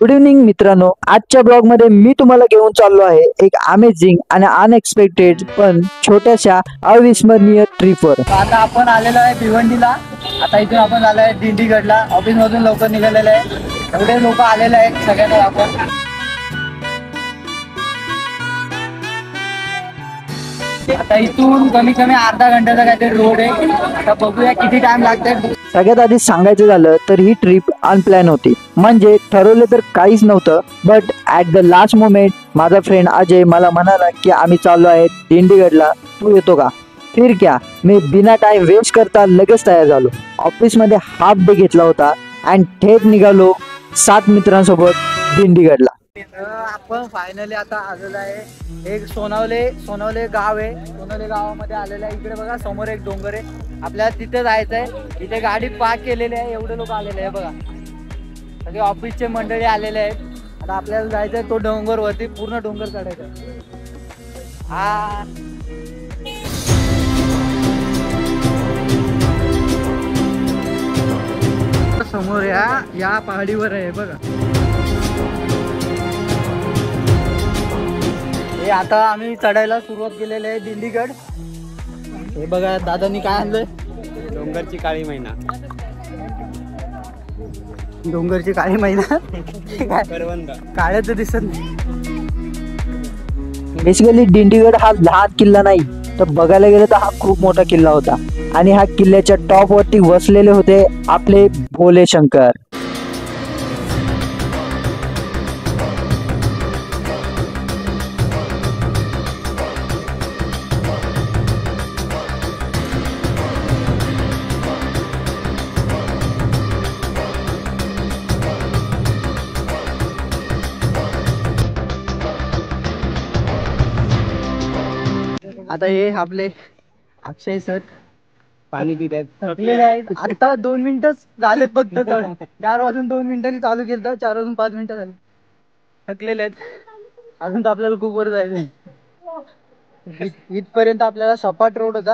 Good evening मित्रांनो, आजच्या blog मध्ये मी तुम्हाला घेऊन चाललो आहे एक अमेझिंग आणि अनएक्सपेक्टेड पण छोट्याशा अविस्मरणीय ट्रिपवर। आता आपण आलेलो आहे भिवंडीला। आता इथून आपण आलो आहे दिंडीगडला। ऑफिस मधून लवकर निघालेले आहे, एवढे लोक आलेले आहेत सगळ्यांना आपण। आता इथून कमी कमी अर्धा घंट्याचा काहीतरी रोड आहे। आता बघूया किती टाइम लागतंय। सगळ्यात आधी सांगायचं झालं तर ही ट्रिप अनप्लॅन होती, म्हणजे ठरवलं तर काहीच नव्हतं। But at the last moment माझा फ्रेंड अजय मला म्हणाला की आम्ही चाललो आहे दिंडीगडला, तू येतो का? फिर क्या, मी बिना टाइम वेस्ट करता लगेच तयार झालो। ऑफिस मध्ये हाफ डे घेतला होता आणि थेट निघालो 7 मित्रांसोबत दिंडीगडला। आपण फायनली आता आलेलो आहे एक सोनवले गाव आहे। सोनवले गावामध्ये आलेलं आहे। इकडे बघा समोर एक डोंगर आहे, आपल्याला तिथे जायचं आहे। इथे गाडी पार्क केलेली आहे, एवढे लोक आलेले आहे बघा, सगळे ऑफिसचे मंडळी आलेले आहेत। आता आपल्याला जायचं आहे तो डोंगर वरती, पूर्ण डोंगर चढायचा हा। समोर या पहाडीवर आहे बघा। हे आता आम्ही चढायला सुरुवात केलेली आहे दिंडीगड। हे बघा दादांनी काय आणलंय, डोंगरची काळी मैना। डोंगरची काळी मैना करवंद काळ्या तर दिसत नाही। बेसिकली दिंडीगड हा लहान किल्ला नाही, तर बघायला गेलं तर हा खूप मोठा किल्ला होता आणि हा किल्ल्याच्या टॉप वरती वसलेले होते आपले भोले शंकर। आता हे आपले अक्षय सर पाणी पितात, थकलेले आहेत। आता 2 मिनिटच झालेत फक्त, 4 वाजून 2 मिनिटांनी चालू केलं, 4 वाजून 5 मिनिटं झाली। थकलेले आहेत अजून, तर आपल्याला खूप वर जायचंय। इथपर्यंत आपल्याला सपाट रोड होता,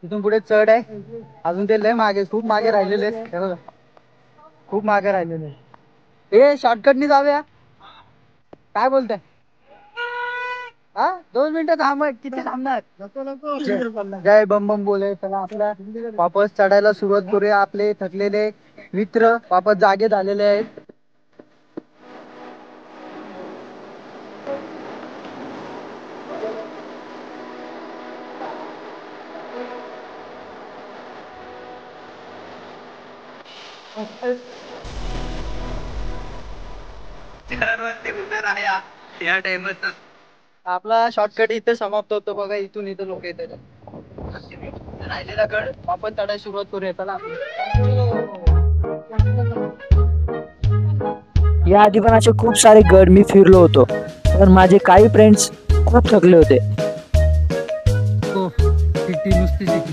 इथून पुढे चढ आहे अजून। ते लय मागे, खूप मागे राहिलेले आहेत, हे बघा खूप मागे राहिलेले आहेत। हे शॉर्टकटनी जाऊया, काय बोलताय? हा 2 मिनिटं थांब, किती थांबणार? जय बम बम बोले। चला आपला वापस चढायला सुरुवात करूया। आपले थकलेले मित्र वापस जागे झालेले आहेत। या टाइमात आपला शॉर्टकट इथे समाप्त होतो बघा। इथून इथे लोक येतात, राहिलेला गड वापस चढायला सुरुवात करूया। चला या आधी पण असे खूप सारे गड मी फिरलो होतो, पण माझे काही फ्रेंड्स खूप थकले होते। सिटी नुसती सिटी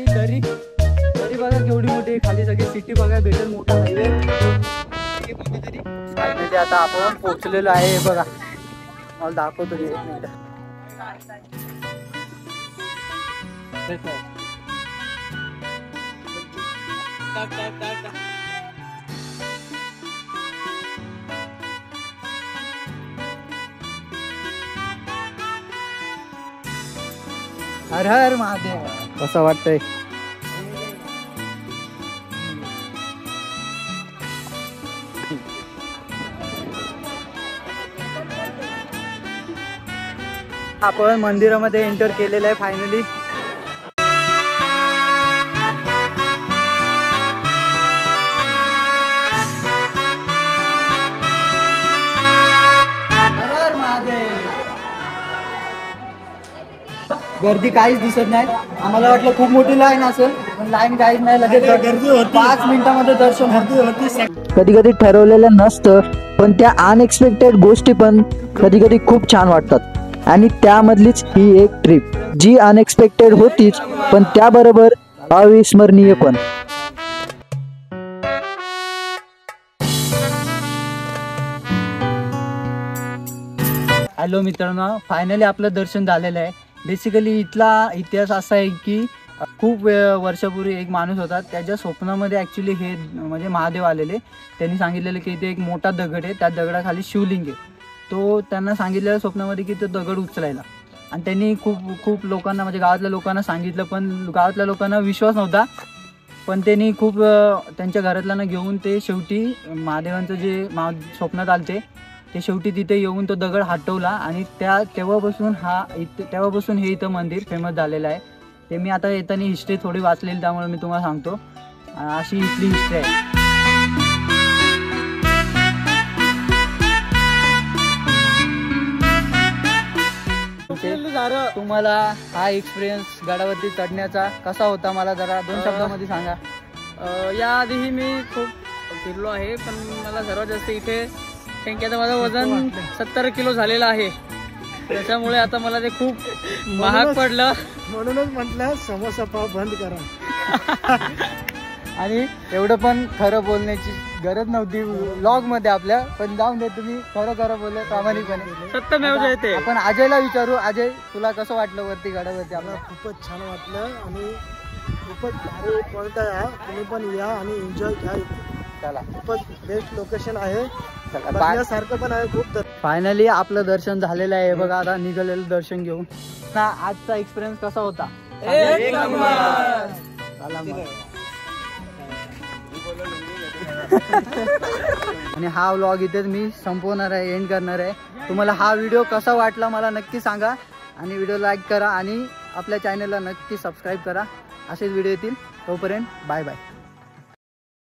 दरी दरी बघा केवढी मोठी आहे, खाली सगळी सिटी बघा भेटेल, मोठा हायवे तरी। आता आपण पोहोचलेलो आहे, हे बघा मला दाखवतो एक मिनिट। हर हर महादेव, कसं वाटतंय? आपण मंदिरामध्ये एंटर केलेलं आहे फायनली। गर्दी काहीच दिसत नाही, आम्हाला वाटलं खूप मोठी लाईन असेल, पण लाईन काहीच नाही। लगेच गर्दी होती, 5 मिनिटांमध्ये दर्शन होती। कधी कधी ठरवलेलं नसतं, पण त्या अनएक्सपेक्टेड गोष्टी पण कधी कधी खूप छान वाटतात, आणि त्यामधलीच ही एक ट्रिप जी अनएक्सपेक्टेड होतीच, पण त्याबरोबर अविस्मरणीय पण। हॅलो मित्रांनो, फायनली आपलं दर्शन झालेलं आहे। बेसिकली इथला इतिहास असा आहे की खूप वर्षापूर्वी एक माणूस होता, त्याच्या स्वप्नामध्ये ॲक्च्युली हे म्हणजे महादेव आलेले. त्यांनी सांगितलेलं की इथे एक मोठा दगड आहे, त्या दगडाखाली शिवलिंग आहे. तो त्यांना सांगितलेलं स्वप्नामध्ये की तो दगड उचलायला. आणि त्यांनी खूप लोकांना म्हणजे गावातल्या लोकांना सांगितलं, पण गावातल्या लोकांना विश्वास नव्हता. पण त्यांनी खूप त्यांच्या घरातल्यांना घेऊन ते शेवटी महादेवांचं जे स्वप्नात आलते ते शेवटी तिथे येऊन तो दगड हटवला. आणि तेव्हापासून हे इथं मंदिर फेमस झालेलं आहे. ते मी आता येताना हिस्ट्री थोडी वाचलेली, त्यामुळे मी तुम्हाला सांगतो. अशी इथली हिस्ट्री आहे. तुम्हाला हा एक्सपिरियन्स गडावरती चढण्याचा कसा होता, मला जरा 2 शब्दामध्ये सांगा. याआधीही मी खूप फिरलो आहे, पण मला सर्वात जास्त इथे कारण माझं वजन 70 किलो झालेलं आहे. त्याच्यामुळे आता मला ते खूप महाग पडलं. म्हणूनच म्हटलं समोसा पाव बंद करा. आणि एवढं पण खरं बोलण्याची गरज नव्हती व्लॉग मध्ये आपल्या, पण जाऊन दे, तुम्ही खरं बोलले प्रामाणिकपणे. सत्यमेव जयते. आपण अजयला विचारू. अजय, तुला कसं वाटलं वरती गडावरती? मला खूपच छान वाटलं आणि खूपच भारी पॉइंट आहे हा. तुम्ही पण या आणि एन्जॉय घ्या. चला, खूपच बेस्ट लोकेशन आहे, बघण्यासारखं पण आहे खूप. फायनली आपलं दर्शन झालेलं आहे बघा. आता निघालेलं दर्शन घेऊन. आजचा एक्सपिरियन्स कसा होता? चला मग. आणि हा व्लॉग इथेच मी संपवणार आहे, एंड करणार आहे. तुम्हाला हा व्हिडिओ कसा वाटला मला नक्की सांगा, आणि व्हिडिओ लाईक करा आणि आपल्या चॅनलला नक्की सबस्क्राईब करा. असेच व्हिडिओ येतील. तोपर्यंत बाय बाय.